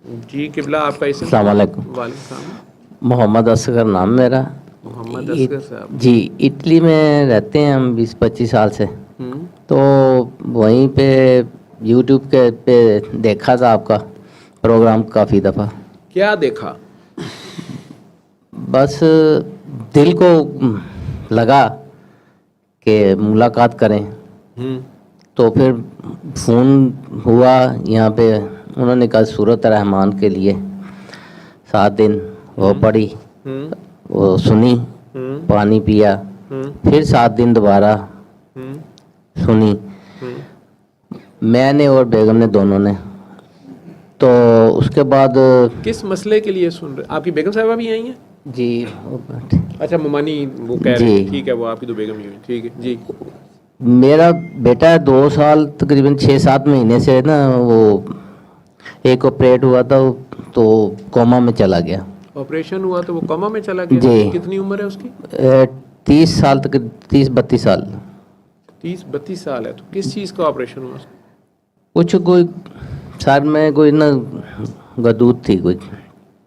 जी किबला आपका इसम? अस्सलाम वालेकुम। वालेकुम सलाम। मोहम्मद असगर नाम मेरा। मोहम्मद असगर साहब। जी, इटली में रहते हैं हम 20-25 साल से। हम्म। तो वहीं पे यूट्यूब के पे देखा था आपका प्रोग्राम काफ़ी दफ़ा। क्या देखा? बस दिल को लगा कि मुलाकात करें, हम्म। तो फिर फ़ोन हुआ यहाँ पे। उन्होंने कहा सूरत रहमान के लिए 7 दिन वो पढ़ी, हम्म। वो सुनी, हम्म। पानी पिया, हम्म। फिर 7 दिन दोबारा हम्म। सुनी, हम्म। मैंने और बेगम ने दोनों ने। तो उसके बाद किस मसले के लिए सुन रहे? आपकी बेगम साहबा भी आई हैं? जी अच्छा मुमानी वो कह रहे जी, हैं, ठीक है, वो आपकी तो बेगम ही हुई, ठीक है जी। मेरा बेटा 2 साल तकरीबन 6-7 महीने से ना वो एक ऑपरेट हुआ था, तो कोमा में चला गया। ऑपरेशन हुआ तो वो कोमा में चला गया? जी। कितनी उम्र है उसकी? 30 साल तक, 30-32 साल। 30-32 साल है। तो किस चीज़ का ऑपरेशन हुआ उसका? कुछ कोई सर में कोई ना गदूद थी कुछ।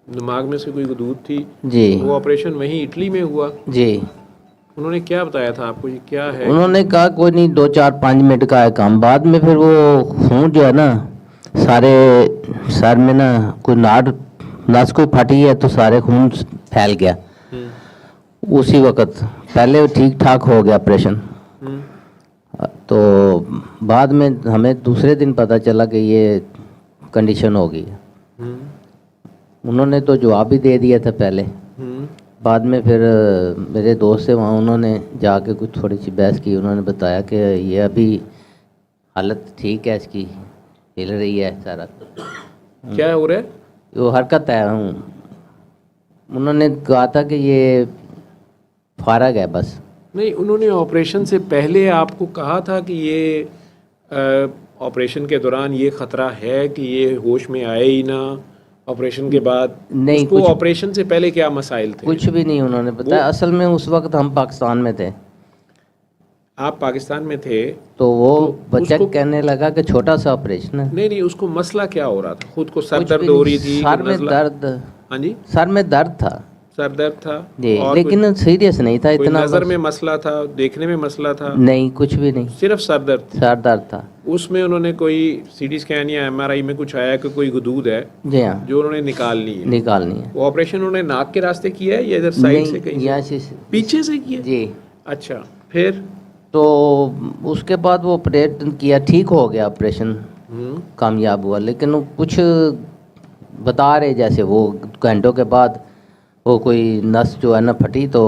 दिमाग में से कोई गदूद थी? जी वो ऑपरेशन वहीं इटली में हुआ? जी। उन्होंने क्या बताया था आपको, ये क्या है? उन्होंने कहा कोई नहीं, 2-4-5 मिनट का है काम। बाद में फिर वो खून जो है ना सारे सर में ना, कोई नस कोई फटी है तो सारे खून फैल गया उसी वक्त। पहले ठीक ठाक हो गया ऑपरेशन, हम्म। तो बाद में हमें दूसरे दिन पता चला कि ये कंडीशन हो गई है। हम्म। उन्होंने तो जवाब भी दे दिया था पहले। हम्म। बाद में फिर मेरे दोस्त है वहाँ, उन्होंने जाके कुछ थोड़ी सी बहस की। उन्होंने बताया कि ये अभी हालत ठीक है, इसकी हिल रही है सारा, क्या हो रहा है? वो हरकत है। उन्होंने कहा था कि ये फारग है बस। नहीं, उन्होंने ऑपरेशन से पहले आपको कहा था कि ये ऑपरेशन के दौरान ये ख़तरा है कि ये होश में आए ही ना? ऑपरेशन के बाद नहीं, उसको ऑपरेशन से पहले क्या मसाइल थे? कुछ भी नहीं उन्होंने बताया। असल में उस वक्त हम पाकिस्तान में थे। आप पाकिस्तान में थे? तो वो तो बच्चा उसको कहने लगा कि छोटा सा ऑपरेशन है। नहीं, उसको मसला क्या हो रहा था? खुद को सर कुछ भी दर्द हो नहीं, रही थी? सर में नज़ला? दर्द। हाँ जी, सर में दर्द था सर दर्द था। जी, और लेकिन सीरियस नहीं था कोई इतना। नज़र बस में मसला था, देखने में मसला था? नहीं, कुछ भी नहीं, सिर्फ सर दर्द था। सर दर्द था। उसमें उन्होंने कोई सीटी स्कैन या एमआरआई में कुछ आया कि कोई गदूद है जी हाँ, जो उन्होंने निकालनी है? निकालनी है। वो ऑपरेशन उन्होंने नाक के रास्ते किया है या इधर साइड से कहीं यहाँ से? से पीछे से किया? जी। अच्छा, फिर? तो उसके बाद वो ऑपरेट किया, ठीक हो गया ऑपरेशन, कामयाब हुआ। लेकिन वो कुछ बता रहे जैसे वो घंटों के बाद वो कोई नस जो है ना फटी, तो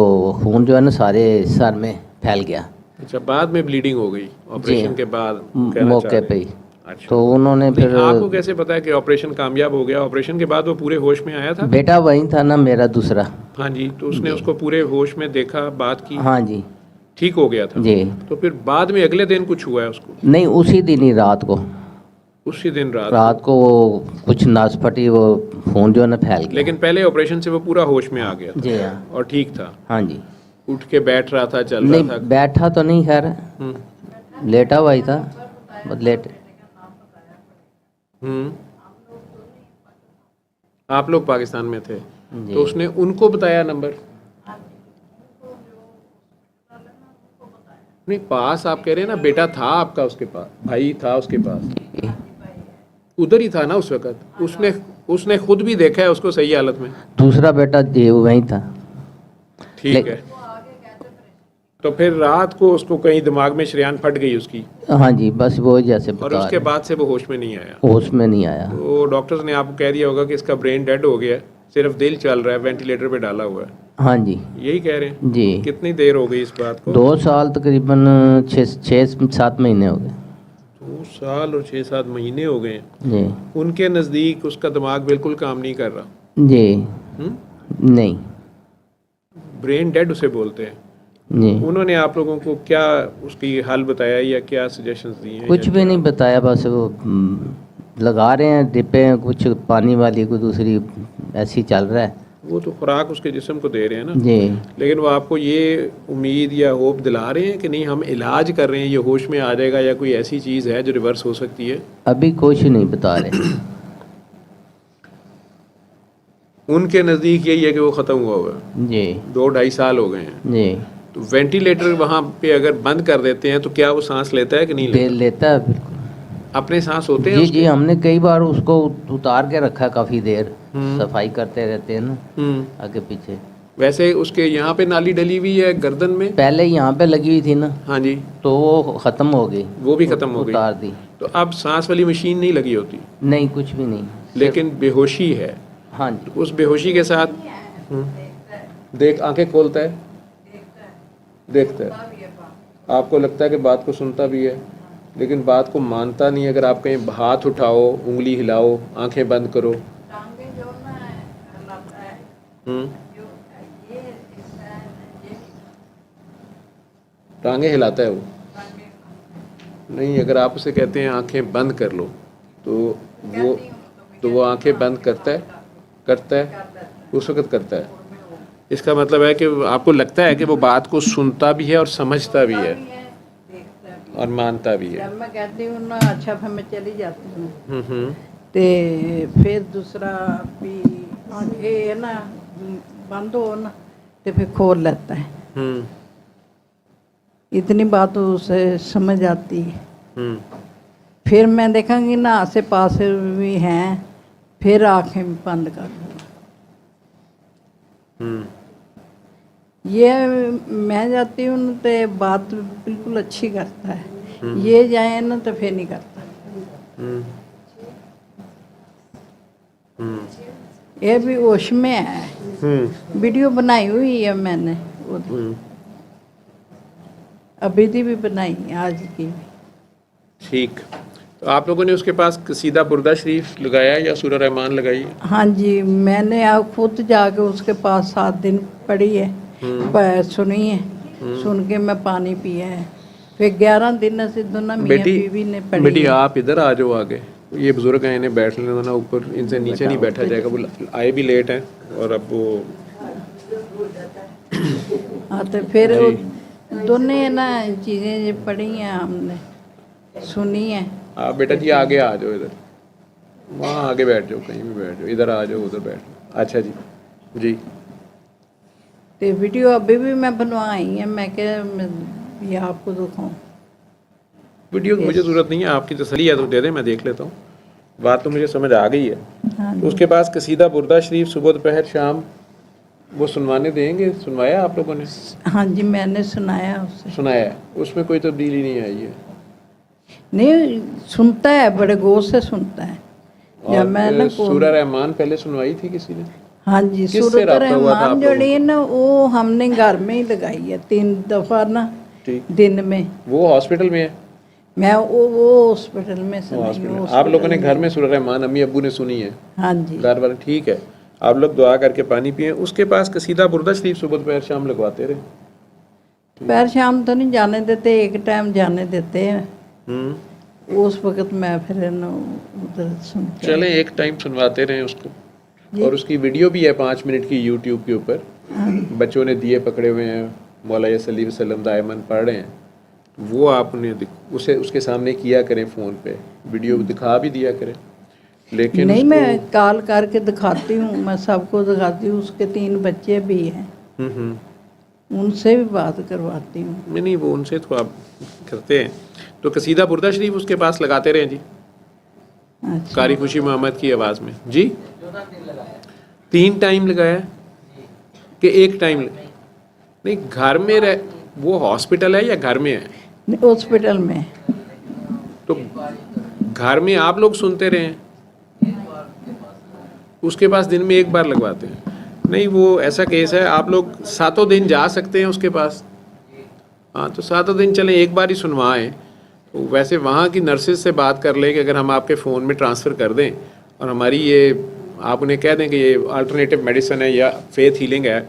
खून जो है ना सारे सर में फैल गया। अच्छा, बाद में ब्लीडिंग हो गई ऑपरेशन के बाद कहना चाह मौके रहे पे हैं। ही। अच्छा, तो उन्होंने नहीं, फिर आपको कैसे पता है कि ऑपरेशन कामयाब हो गया? ऑपरेशन के बाद वो पूरे होश में आया था? बेटा वहीं था ना मेरा दूसरा। हाँ जी, तो उसने उसको पूरे होश में देखा, बात की, हाँ जी ठीक हो गया था? जी। तो फिर बाद में अगले दिन कुछ हुआ है उसको? नहीं, उसी दिन ही रात को, उसी दिन रात को वो कुछ नस फटी, वो खून जो है ना फैल गया। लेकिन पहले ऑपरेशन से वो पूरा होश में आ गया था? जी हाँ। और ठीक था? हाँ जी। उठ के बैठ रहा था, चल नहीं, रहा था? बैठा तो नहीं, खैर लेटा हुआ ही था, बस लेट। आप लोग पाकिस्तान में थे? जी। तो उसने उनको बताया नंबर? नहीं, पास आप कह रहे हैं ना, बेटा था आपका उसके पास, भाई था उसके पास, उधर ही था ना उस वक्त? उसने खुद भी देखा है उसको सही हालत में? दूसरा बेटा जी वहीं था। ठीक है। तो फिर रात को उसको कहीं दिमाग में शरेयान फट गई उसकी? हाँ जी, बस वो जैसे और बता उसके रहे। बाद से वो होश में नहीं आया? होश में नहीं आया। तो डॉक्टर्स ने आपको कह दिया होगा कि इसका ब्रेन डेड हो गया है, सिर्फ दिल चल रहा है, वेंटिलेटर पे डाला हुआ है? हाँ जी यही कह रहे हैं? जी। कितनी देर हो गई इस बात को? 2 साल तकरीबन 6-7 महीने हो गए। 2 साल और 6-7 महीने हो गए हैं। जी उनके नज़दीक उसका दिमाग बिल्कुल काम नहीं कर रहा? जी। हम्म? नहीं ब्रेन डेड उसे बोलते हैं। जी। उन्होंने आप लोगों को क्या उसकी हल बताया या क्या सजेशंस दिए हैं? कुछ भी नहीं बताया, बस वो लगा रहे हैं डिब्बे, कुछ पानी वाली, कोई दूसरी ऐसी चल रहा है। वो तो खुराक उसके जिस्म को दे रहे हैं ना? जी। लेकिन वो आपको ये उम्मीद या होप दिला रहे हैं कि नहीं हम इलाज कर रहे हैं, ये होश में आ जाएगा, या कोई ऐसी चीज़ है जो रिवर्स हो सकती है? अभी कुछ नहीं बता रहे। उनके नज़दीक यही है कि वो ख़त्म हुआ हुआ है, जी 2-2.5 साल हो गए हैं। जी। तो वेंटिलेटर वहाँ पे अगर बंद कर देते हैं तो क्या वो सांस लेता है कि नहीं लेता? लेता है बिल्कुल। अपने सांस होते हैं जी उसके? जी, हमने कई बार उसको उतार के रखा है काफ़ी देर, हम्म। सफाई करते रहते हैं ना आगे पीछे। वैसे उसके यहाँ पे नाली डली हुई है गर्दन में? पहले यहाँ पे लगी हुई थी ना, हाँ जी, तो वो ख़त्म हो गई, वो भी ख़त्म हो गई। उतार दी। तो अब सांस वाली मशीन नहीं लगी होती, नहीं, कुछ भी नहीं, लेकिन बेहोशी है। हाँ जी। उस बेहोशी के साथ देख आंखें खोलता है, देखता है, आपको लगता है कि बात को सुनता भी है, लेकिन बात को मानता नहीं। अगर आप कहीं हाथ उठाओ, उंगली हिलाओ, आंखें बंद करो, टांगे हिलाता है वो नहीं। अगर आप उसे कहते हैं आंखें बंद कर लो तो वो आंखें बंद करता है उस वक्त करता है। इसका मतलब है कि आपको लगता है कि वो बात को सुनता भी है और समझता भी है और मानता भी है। जब मैं कहती हूँ ना अच्छा फिर मैं चली जाती हूँ ते फिर दूसरा भी आंखें है ना बंद हो ना तो फिर खोल लेता है। इतनी बात उसे समझ आती है। फिर मैं देखांगी ना आसे पास भी हैं, फिर आंखें बंद कर दूँ। ये मैं जाती हूँ ना तो बात बिल्कुल अच्छी करता है, ये जाए ना तो फिर नहीं करता। ये भी होश में है। वीडियो बनाई हुई है मैंने अभी भी बनाई आज की भी। ठीक, तो आप लोगों ने उसके पास सीधा बुर्दा शरीफ लगाया या सूरह रहमान लगाई है? हाँ जी, मैंने अब खुद जाके उसके पास 7 दिन पढ़ी है, सुनी है, सुन के मैं पानी पिया है। फिर 11 दिन से दोनों मियाँ बीवी ने पढ़ी। बेटी आप इधर आ जाओ आगे, ये बुजुर्ग हैं, इन्हें बैठ लेना ना ऊपर, इनसे नीचे नहीं बैठा जाएगा। वो आए भी लेट हैं और अब वो हाँ तो फिर दोनों ना चीज़ें जो पढ़ी हैं हमने सुनी है। आप बेटा जी आगे आ जाओ, इधर वहाँ आगे बैठ जाओ, कहीं भी बैठ जाओ, इधर आ जाओ, उधर बैठ जाओ। अच्छा जी जी। तो वीडियो अभी भी मैं बनवाई है, मैं क्या ये आपको दिखाऊं। वीडियो की मुझे ज़रूरत नहीं है, आपकी तसल्ली है तो दे दें, मैं देख लेता हूँ। बात तो मुझे समझ आ गई है। हाँ तो उसके पास कसीदा बुर्दा शरीफ सुबह दोपहर शाम वो सुनवाने देंगे, सुनवाया आप लोगों ने? हाँ जी, मैंने सुनाया उसे। सुनाया है, उसमें कोई तब्दीली नहीं आई है? नहीं, सुनता है, बड़े गौर से सुनता है। या मैंने सूरह रहमान पहले सुनवाई थी किसी ने? हाँ जी, सूरत रहमान जोड़ी है ना वो हमने घर में ही लगाई है 3 दफ़ा ना दिन में। वो हॉस्पिटल में है? मैं वो हॉस्पिटल में सुनी। आप लोगों ने घर में सूरह रहमान अम्मी अब्बू ने सुनी है? हाँ जी। घर वाले ठीक है, आप लोग दुआ करके पानी पिए। उसके पास कसीदा बुर्दा शरीफ सुबह दोपहर शाम लगवाते रहे? दोपहर शाम तो नहीं जाने देते, एक टाइम जाने देते हैं। उस वक्त मैं फिर उधर सुनती। चलें एक टाइम सुनवाते रहे उसको। और उसकी वीडियो भी है 5 मिनट की यूट्यूब के ऊपर, बच्चों ने दिए पकड़े हुए हैं, मौला सल्लल्लाहु अलैहि वसल्लम दायमन पढ़ रहे हैं, वो आपने उसे उसके सामने किया करें, फ़ोन पे वीडियो दिखा भी दिया करें। लेकिन नहीं, मैं कॉल करके दिखाती हूँ, मैं सबको दिखाती हूँ। उसके 3 बच्चे भी हैं, उनसे भी बात करवाती हूँ। नहीं वो उनसे तो आप करते हैं। तो कसीदा बुर्दा शरीफ उसके पास लगाते रहे जी। अच्छा। कारी खुशी मोहम्मद की आवाज़ में जी। 3 टाइम लगाया कि एक टाइम? नहीं, घर में रह, वो हॉस्पिटल है या घर में है? हॉस्पिटल में। तो घर में आप लोग सुनते रहे, उसके पास दिन में एक बार लगवाते हैं? नहीं, वो ऐसा केस है, आप लोग 7 दिन जा सकते हैं उसके पास। हाँ, तो 7 दिन चलें, एक बार ही सुनवाएं। तो वैसे वहाँ की नर्सेज से बात कर लें कि अगर हम आपके फ़ोन में ट्रांसफ़र कर दें और हमारी ये आप उन्हें कह दें कि ये अल्टरनेटिव मेडिसिन है या फेथ हीलिंग है,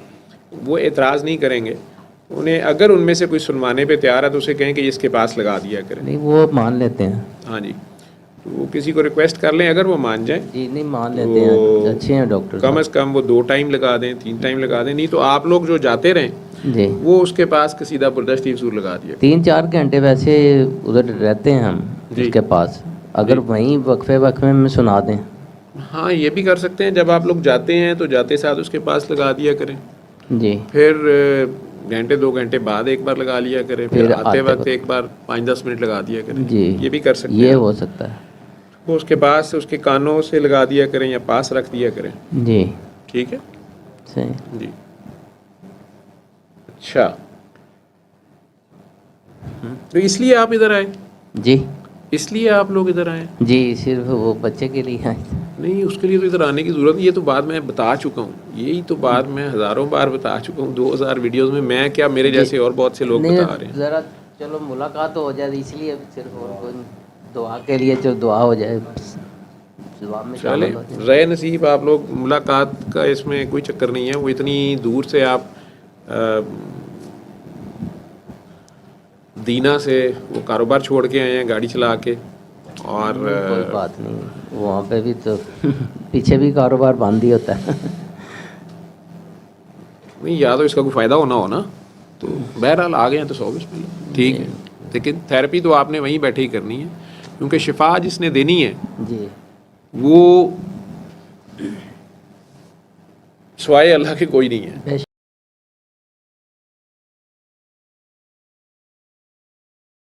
वो एतराज़ नहीं करेंगे। उन्हें अगर उनमें से कोई सुनवाने पे तैयार है तो उसे कहें कि इसके पास लगा दिया करें। नहीं, वो मान लेते हैं। हाँ जी, तो वो किसी को रिक्वेस्ट कर लें, अगर वो मान जाएं जी। नहीं, मान लेते हैं, अच्छे हैं डॉक्टर। कम से कम वो 2 टाइम लगा दें, 3 टाइम लगा दें। नहीं तो आप लोग जो जाते रहें जी, वो उसके पास कसीदा बुर्दा शरीफ ज़रूर लगा दिया। 3-4 घंटे वैसे उधर रहते हैं हम उसके पास, अगर वहीं वक्फे में सुना दें हाँ, ये भी कर सकते हैं। जब आप लोग जाते हैं तो जाते साथ उसके पास लगा दिया करें, जी। फिर घंटे 2 घंटे बाद एक बार लगा लिया करें, फिर आते वक्त एक बार 5-10 मिनट लगा दिया करें। जी, ये भी कर सकते ये हैं। हो सकता है। वो उसके पास से उसके कानों से लगा दिया करें या पास रख दिया करें। जी, ठीक है सही। जी। अच्छा, तो इसलिए आप इधर आए? जी, इसलिए आप लोग इधर आए? जी, सिर्फ वो बच्चे के लिए है। नहीं, उसके लिए तो इधर आने की ज़रूरत नहीं, ये तो बात मैं बता चुका हूँ। यही तो बात मैं हज़ारों बार बता चुका हूँ, 2000 वीडियोस में। मैं क्या, मेरे जैसे और बहुत से लोग बता रहे हैं। ज़रा चलो मुलाकात हो जाए, इसलिए सिर्फ और कोई दुआ के लिए, जो दुआ हो जाए, दुआ में चले, शामिल हो जाए। रहे नसीब आप लोग। मुलाकात का इसमें कोई चक्कर नहीं है। वो इतनी दूर से आप दीना से वो कारोबार छोड़ के आए हैं गाड़ी चला के, और कोई बात नहीं, वहाँ पे भी तो पीछे भी कारोबार बंद ही होता है। नहीं, या तो इसका कोई फ़ायदा होना हो ना, तो बहरहाल आ गए हैं तो 100 बिस्मिल्लाह, ठीक है। लेकिन थेरेपी तो आपने वहीं बैठे ही करनी है, क्योंकि शिफा जिसने देनी है जी, वो सिवाय अल्लाह के कोई नहीं है।